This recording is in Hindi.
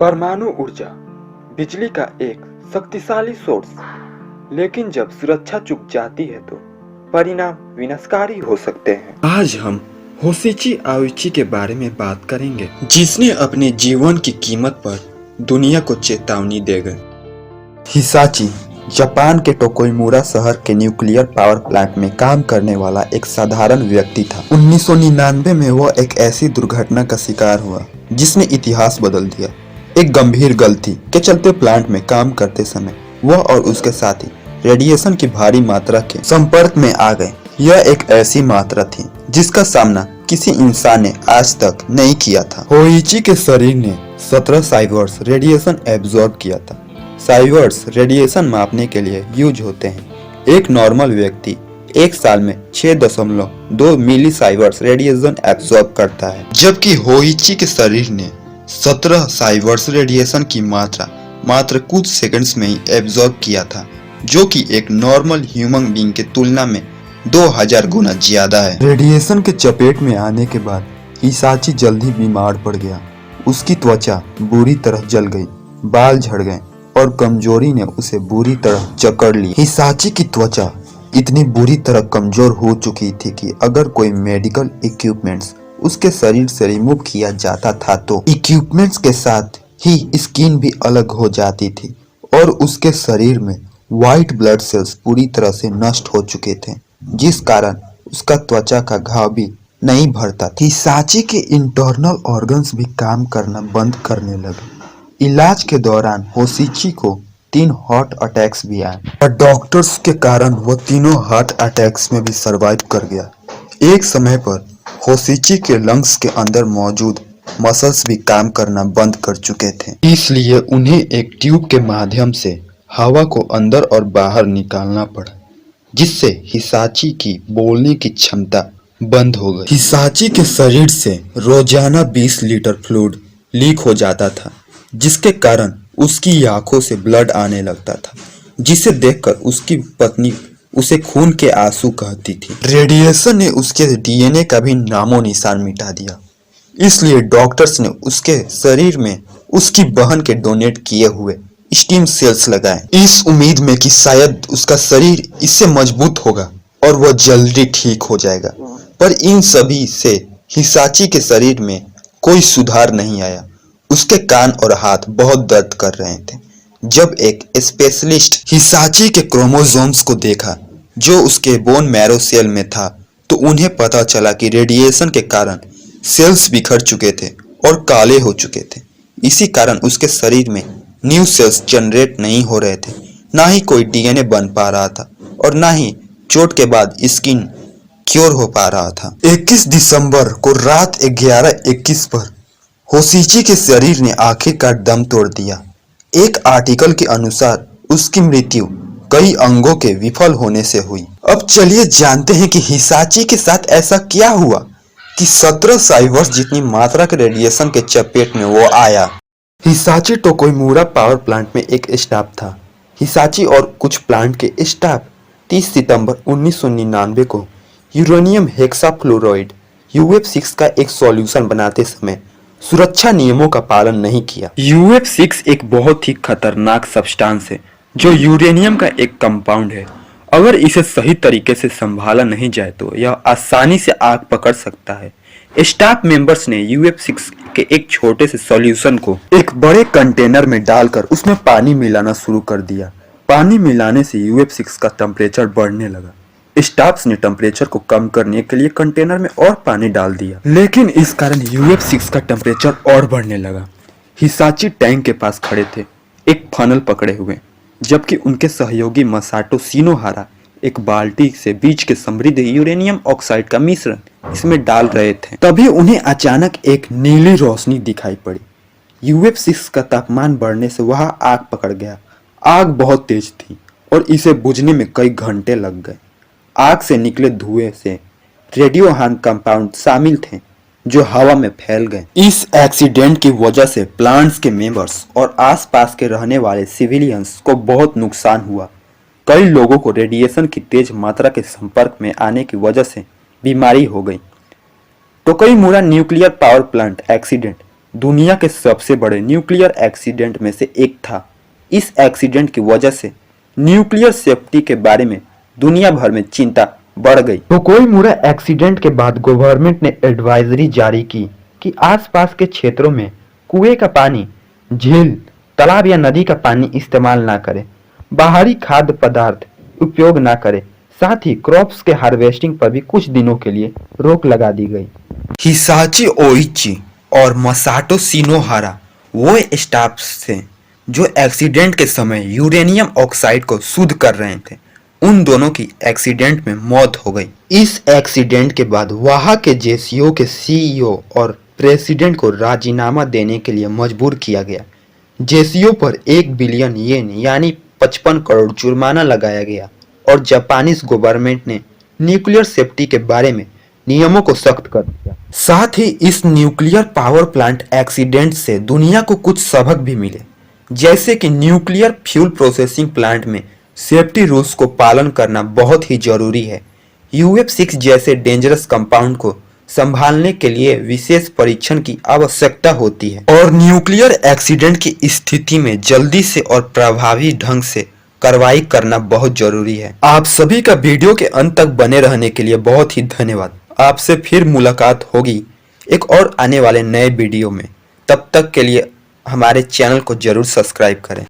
परमाणु ऊर्जा बिजली का एक शक्तिशाली सोर्स, लेकिन जब सुरक्षा चूक जाती है तो परिणाम विनाशकारी हो सकते हैं। आज हम होशिची आउची के बारे में बात करेंगे, जिसने अपने जीवन की कीमत पर दुनिया को चेतावनी दे गए। हिसाची जापान के टोकोइमुरा शहर के न्यूक्लियर पावर प्लांट में काम करने वाला एक साधारण व्यक्ति था। 1999 में वह एक ऐसी दुर्घटना का शिकार हुआ जिसने इतिहास बदल दिया। एक गंभीर गलती के चलते प्लांट में काम करते समय वह और उसके साथी रेडिएशन की भारी मात्रा के संपर्क में आ गए। यह एक ऐसी मात्रा थी जिसका सामना किसी इंसान ने आज तक नहीं किया था। होइची के शरीर ने 17 साइवर्स रेडिएशन एब्जॉर्ब किया था। साइवर्स रेडिएशन मापने के लिए यूज होते हैं। एक नॉर्मल व्यक्ति एक साल में 6.2 मिली साइवर्स रेडिएशन एब्जॉर्ब करता है, जबकि होइची के शरीर ने 17 साइवर्स रेडिएशन की मात्रा मात्र कुछ सेकंड्स में ही एब्जॉर्ब किया था, जो कि एक नॉर्मल ह्यूमन बीइंग के तुलना में 2000 गुना ज्यादा है। रेडिएशन के चपेट में आने के बाद हिसाची जल्दी बीमार पड़ गया। उसकी त्वचा बुरी तरह जल गई, बाल झड़ गए और कमजोरी ने उसे बुरी तरह जकड़ ली। हिसाची की त्वचा इतनी बुरी तरह कमजोर हो चुकी थी कि अगर कोई मेडिकल इक्विपमेंट्स उसके शरीर से रिमूव किया जाता था तो इक्विपमेंट्स के साथ ही स्किन भी अलग हो जाती थी और उसके शरीर में व्हाइट ब्लड सेल्स पूरी तरह से नष्ट हो चुके थे, जिस कारण उसका त्वचा का घाव भी नहीं भरता था। हिसाची के इंटरनल ऑर्गन्स भी काम करना बंद करने लगे। इलाज के दौरान होशिची को 3 हार्ट अटैक्स भी आए और डॉक्टर्स के कारण वो तीनों हार्ट अटैक्स में भी सरवाइव कर गया। एक समय पर होशिची के लंग्स के अंदर मौजूद मसल्स भी काम करना बंद कर चुके थे, इसलिए उन्हें एक ट्यूब के माध्यम से हवा को अंदर और बाहर निकालना पड़ा, जिससे हिसाची की बोलने की क्षमता बंद हो गई। हिसाची के शरीर से रोजाना 20 लीटर फ्लूइड लीक हो जाता था, जिसके कारण उसकी आंखों से ब्लड आने लगता था, जिसे देखकर उसकी पत्नी उसे खून के आंसू कहती थी। रेडिएशन ने उसके डीएनए का भी नामो निशान मिटा दिया, इसलिए डॉक्टर्स ने उसके शरीर में उसकी बहन के डोनेट किए हुए स्टीम सेल्स लगाए, इस उम्मीद में कि शायद उसका शरीर इससे मजबूत होगा और वह जल्दी ठीक हो जाएगा। पर इन सभी से हिसाची के शरीर में कोई सुधार नहीं आया। उसके कान और हाथ बहुत दर्द कर रहे थे। जब एक स्पेशलिस्ट हिसाची के क्रोमोसोम्स को देखा जो उसके बोन मैरो सेल में था, तो उन्हें पता चला कि रेडिएशन के कारण सेल्स बिखर चुके थे और काले हो चुके थे। इसी कारण उसके शरीर में न्यू सेल्स जनरेट नहीं हो रहे थे, ना ही कोई डीएनए बन पा रहा था और ना ही चोट के बाद स्किन क्योर हो पा रहा था। 21 दिसंबर को रात 11:21 पर होशिची के शरीर ने आखिरकार दम तोड़ दिया। एक आर्टिकल के अनुसार उसकी मृत्यु कई अंगों के विफल होने से हुई। अब चलिए जानते हैं कि हिसाची के साथ ऐसा क्या हुआ कि 17 साइवर्स जितनी मात्रा के रेडिएशन के चपेट में वो आया। हिसाची टोकोइमुरा पावर प्लांट में एक स्टाफ था। हिसाची और कुछ प्लांट के स्टाफ 30 सितंबर 1999 को यूरेनियम हेक्साफ्लोराइड UF6 का एक सॉल्यूशन बनाते समय सुरक्षा नियमों का पालन नहीं किया। UF6 एक बहुत ही खतरनाक सब्सटेंस है जो यूरेनियम का एक कंपाउंड है। अगर इसे सही तरीके से संभाला नहीं जाए तो यह आसानी से आग पकड़ सकता है। स्टाफ मेंबर्स ने UF6 के एक छोटे से सॉल्यूशन को एक बड़े कंटेनर में डालकर उसमें पानी मिलाना शुरू कर दिया। पानी मिलाने से UF6 का टेम्परेचर बढ़ने लगा। स्टाफ्स ने टेम्परेचर को कम करने के लिए कंटेनर में और पानी डाल दिया, लेकिन इस कारण UF6 का टेम्परेचर और बढ़ने लगा। हिसाची टैंक के पास खड़े थे, एक फनल पकड़े हुए, जबकि उनके सहयोगी मसाटो शिनोहारा एक बाल्टी से बीच के समृद्ध यूरेनियम ऑक्साइड का मिश्रण इसमें डाल रहे थे। तभी उन्हें अचानक एक नीली रोशनी दिखाई पड़ी। UF6 का तापमान बढ़ने से वह आग पकड़ गया। आग बहुत तेज थी और इसे बुझने में कई घंटे लग गए। आग से निकले धुएं से रेडियोहार्म कंपाउंड शामिल थे जो हवा में फैल गए। इस एक्सीडेंट की वजह से प्लांट्स के मेंबर्स और आसपास के रहने वाले सिविलियंस को बहुत नुकसान हुआ। कई लोगों को रेडिएशन की तेज मात्रा के संपर्क में आने की वजह से बीमारी हो गई। टोकोइमुरा न्यूक्लियर पावर प्लांट एक्सीडेंट दुनिया के सबसे बड़े न्यूक्लियर एक्सीडेंट में से एक था। इस एक्सीडेंट की वजह से न्यूक्लियर सेफ्टी के बारे में दुनिया भर में चिंता बढ़ गई। तो कोई मुरा एक्सीडेंट के बाद गवर्नमेंट ने एडवाइजरी जारी की कि आसपास के क्षेत्रों में कुएं का पानी, झील, तालाब या नदी का पानी इस्तेमाल ना करें, बाहरी खाद्य पदार्थ उपयोग ना करें, साथ ही क्रॉप्स के हार्वेस्टिंग पर भी कुछ दिनों के लिए रोक लगा दी गई। हिसाची ओइची और मसाटो शिनोहारा वो स्टाफ थे जो एक्सीडेंट के समय यूरेनियम ऑक्साइड को शुद्ध कर रहे थे। उन दोनों की एक्सीडेंट में मौत हो गई। इस एक्सीडेंट के बाद वहां के जेसीओ के सीईओ और प्रेसिडेंट को राजीनामा देने के लिए मजबूर किया गया। जेसीओ पर 1 बिलियन येन यानी 55 करोड़ जुर्माना लगाया गया और जापानीज गवर्नमेंट ने न्यूक्लियर सेफ्टी के बारे में नियमों को सख्त कर दिया। साथ ही इस न्यूक्लियर पावर प्लांट एक्सीडेंट से दुनिया को कुछ सबक भी मिले, जैसे कि न्यूक्लियर फ्यूल प्रोसेसिंग प्लांट में सेफ्टी रूल्स को पालन करना बहुत ही जरूरी है। UF6 जैसे डेंजरस कंपाउंड को संभालने के लिए विशेष परीक्षण की आवश्यकता होती है और न्यूक्लियर एक्सीडेंट की स्थिति में जल्दी से और प्रभावी ढंग से कार्रवाई करना बहुत जरूरी है। आप सभी का वीडियो के अंत तक बने रहने के लिए बहुत ही धन्यवाद। आपसे फिर मुलाकात होगी एक और आने वाले नए वीडियो में। तब तक के लिए हमारे चैनल को जरूर सब्सक्राइब करें।